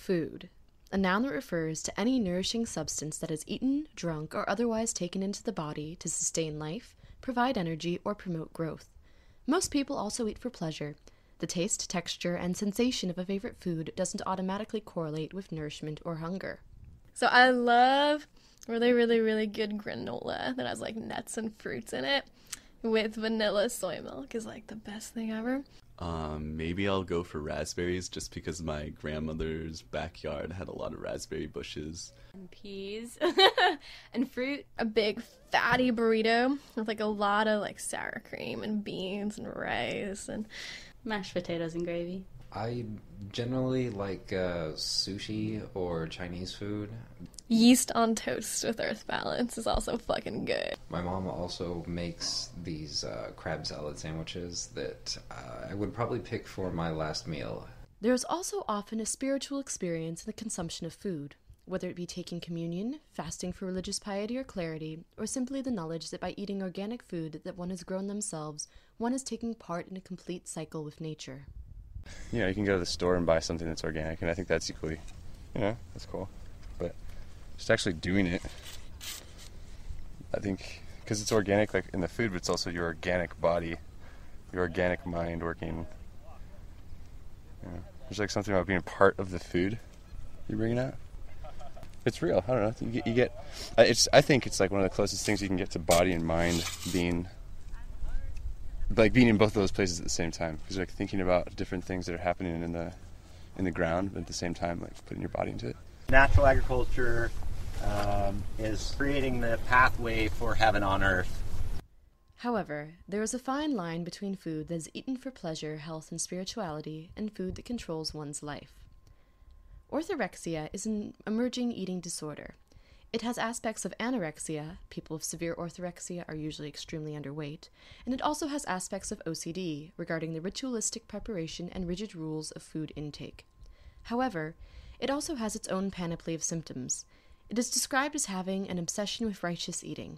Food, a noun that refers to any nourishing substance that is eaten, drunk, or otherwise taken into the body to sustain life, provide energy, or promote growth. Most people also eat for pleasure. The taste, texture, and sensation of a favorite food doesn't automatically correlate with nourishment or hunger. So I love really, really, really good granola that has like nuts and fruits in it with vanilla soy milk is like the best thing ever. Maybe I'll go for raspberries just because my grandmother's backyard had a lot of raspberry bushes. And peas and fruit. A big fatty burrito with like a lot of like sour cream and beans and rice and Mashed potatoes and gravy. I generally like sushi or Chinese food. Yeast on toast with Earth Balance is also fucking good. My mom also makes these crab salad sandwiches that I would probably pick for my last meal. There is also often a spiritual experience in the consumption of food, whether it be taking communion, fasting for religious piety or clarity, or simply the knowledge that by eating organic food that one has grown themselves, one is taking part in a complete cycle with nature. You know, you can go to the store and buy something that's organic, and I think that's equally, that's cool. But just actually doing it, I think, because it's organic, like in the food, but it's also your organic body, your organic mind working. There's like something about being part of the food you're bringing out. It's real. I don't know. You get. I think it's like one of the closest things you can get to body and mind being in both of those places at the same time. Because like thinking about different things that are happening in the ground, but at the same time, like putting your body into it. Natural agriculture is creating the pathway for heaven on earth. However, there is a fine line between food that is eaten for pleasure, health, and spirituality, and food that controls one's life. Orthorexia is an emerging eating disorder. It has aspects of anorexia, people with severe orthorexia are usually extremely underweight, and it also has aspects of OCD regarding the ritualistic preparation and rigid rules of food intake. However, it also has its own panoply of symptoms. It is described as having an obsession with righteous eating.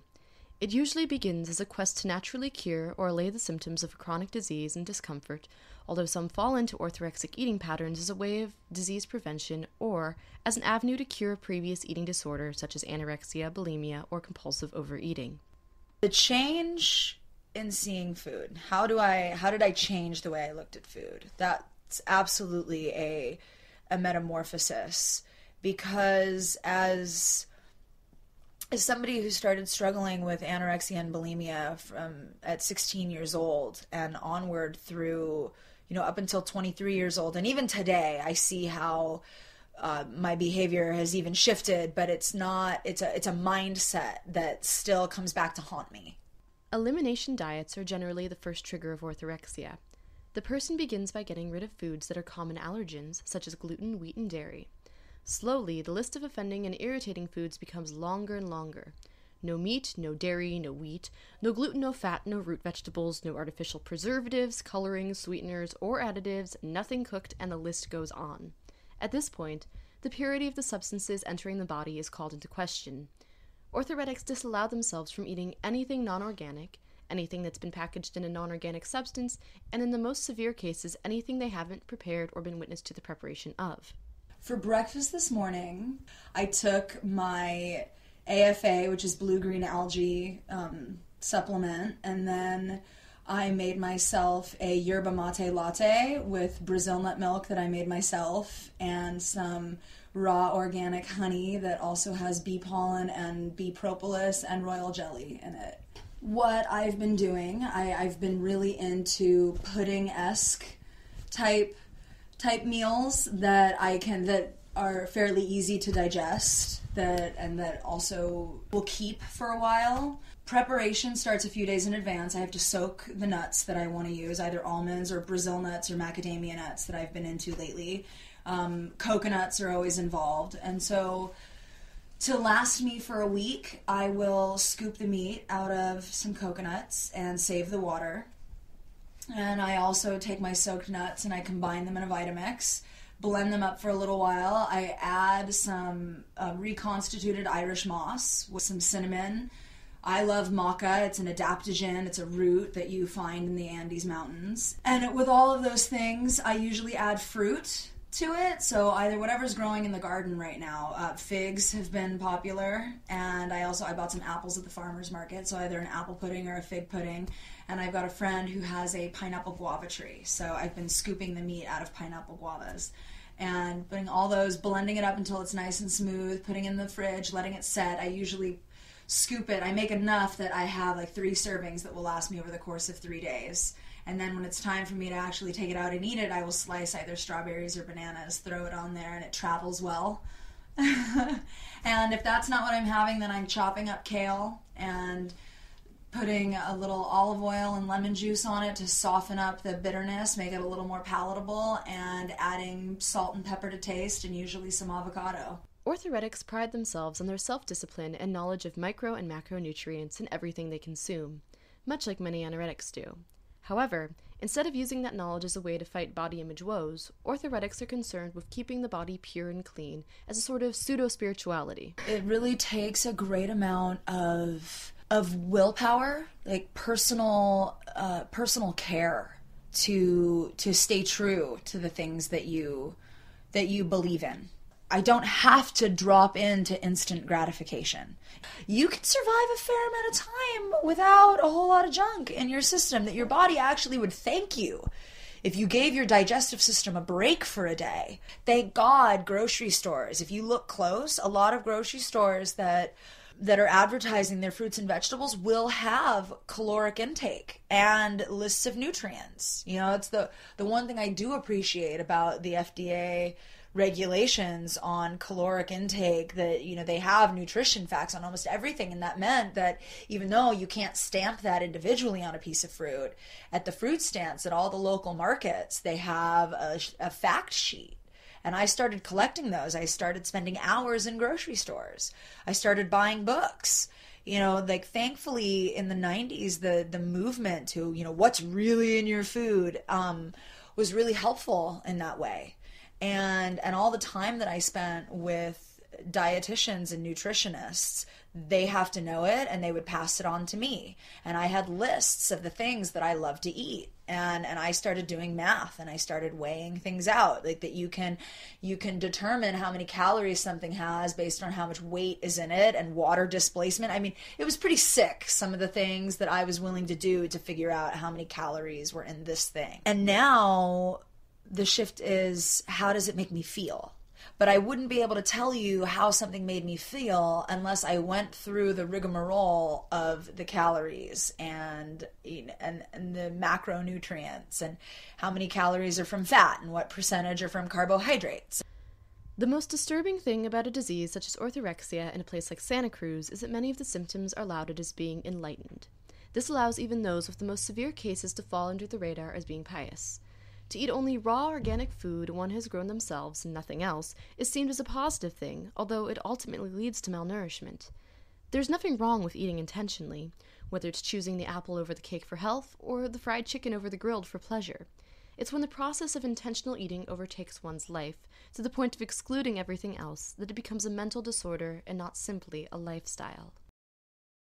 It usually begins as a quest to naturally cure or allay the symptoms of a chronic disease and discomfort, although some fall into orthorexic eating patterns as a way of disease prevention or as an avenue to cure a previous eating disorder such as anorexia, bulimia, or compulsive overeating. The change in seeing food. How did I change the way I looked at food? That's absolutely a metamorphosis, because as somebody who started struggling with anorexia and bulimia at 16 years old and onward through, up until 23 years old, and even today, I see how my behavior has even shifted, but it's a mindset that still comes back to haunt me. Elimination diets are generally the first trigger of orthorexia. The person begins by getting rid of foods that are common allergens, such as gluten, wheat, and dairy. Slowly, the list of offending and irritating foods becomes longer and longer. No meat, no dairy, no wheat, no gluten, no fat, no root vegetables, no artificial preservatives, colorings, sweeteners, or additives, nothing cooked, and the list goes on. At this point, the purity of the substances entering the body is called into question. Orthoretics disallow themselves from eating anything non-organic, anything that's been packaged in a non-organic substance, and in the most severe cases, anything they haven't prepared or been witness to the preparation of. For breakfast this morning, I took my AFA, which is blue-green algae supplement, and then I made myself a yerba mate latte with Brazil nut milk that I made myself, and some raw organic honey that also has bee pollen and bee propolis and royal jelly in it. What I've been doing, I've been really into pudding-esque type meals that are fairly easy to digest, that also will keep for a while. Preparation starts a few days in advance. I have to soak the nuts that I want to use, either almonds or Brazil nuts or macadamia nuts that I've been into lately. Coconuts are always involved. And so to last me for a week, I will scoop the meat out of some coconuts and save the water. And I also take my soaked nuts and I combine them in a Vitamix, blend them up for a little while. I add some reconstituted Irish moss with some cinnamon. I love maca. It's an adaptogen. It's a root that you find in the Andes Mountains. And with all of those things, I usually add fruit to it. So either whatever's growing in the garden right now. Figs have been popular, and I bought some apples at the farmer's market, so either an apple pudding or a fig pudding. And I've got a friend who has a pineapple guava tree, so I've been scooping the meat out of pineapple guavas and putting all those, blending it up until it's nice and smooth, putting it in the fridge, letting it set. I usually scoop it. I make enough that I have like 3 servings that will last me over the course of 3 days. And then when it's time for me to actually take it out and eat it, I will slice either strawberries or bananas, throw it on there, and it travels well. And if that's not what I'm having, then I'm chopping up kale and putting a little olive oil and lemon juice on it to soften up the bitterness, make it a little more palatable, and adding salt and pepper to taste, and usually some avocado. Orthoretics pride themselves on their self-discipline and knowledge of micro and macronutrients in everything they consume, much like many anoretics do. However, instead of using that knowledge as a way to fight body image woes, orthoretics are concerned with keeping the body pure and clean as a sort of pseudo-spirituality. It really takes a great amount of willpower, like personal care to stay true to the things that you believe in. I don't have to drop into instant gratification. You can survive a fair amount of time without a whole lot of junk in your system that your body actually would thank you if you gave your digestive system a break for a day. Thank God grocery stores, if you look close, a lot of grocery stores that are advertising their fruits and vegetables will have caloric intake and lists of nutrients. You know, it's the one thing I do appreciate about the FDA regulations on caloric intake, that, you know, they have nutrition facts on almost everything, and that meant that even though you can't stamp that individually on a piece of fruit, at the fruit stands at all the local markets, they have a fact sheet. And I started collecting those. I started spending hours in grocery stores. I started buying books. You know, like, thankfully in the 90s, the movement to, you know, what's really in your food was really helpful in that way. And all the time that I spent with dietitians and nutritionists, they have to know it, and they would pass it on to me. And I had lists of the things that I love to eat. And I started doing math, and I started weighing things out, like that you can determine how many calories something has based on how much weight is in it and water displacement. I mean, it was pretty sick, some of the things that I was willing to do to figure out how many calories were in this thing. And now the shift is, how does it make me feel? But I wouldn't be able to tell you how something made me feel unless I went through the rigmarole of the calories and the macronutrients, and how many calories are from fat and what percentage are from carbohydrates. The most disturbing thing about a disease such as orthorexia in a place like Santa Cruz is that many of the symptoms are lauded as being enlightened. This allows even those with the most severe cases to fall under the radar as being pious. To eat only raw organic food one has grown themselves and nothing else is seen as a positive thing, although it ultimately leads to malnourishment. There's nothing wrong with eating intentionally, whether it's choosing the apple over the cake for health or the fried chicken over the grilled for pleasure. It's when the process of intentional eating overtakes one's life to the point of excluding everything else that it becomes a mental disorder and not simply a lifestyle.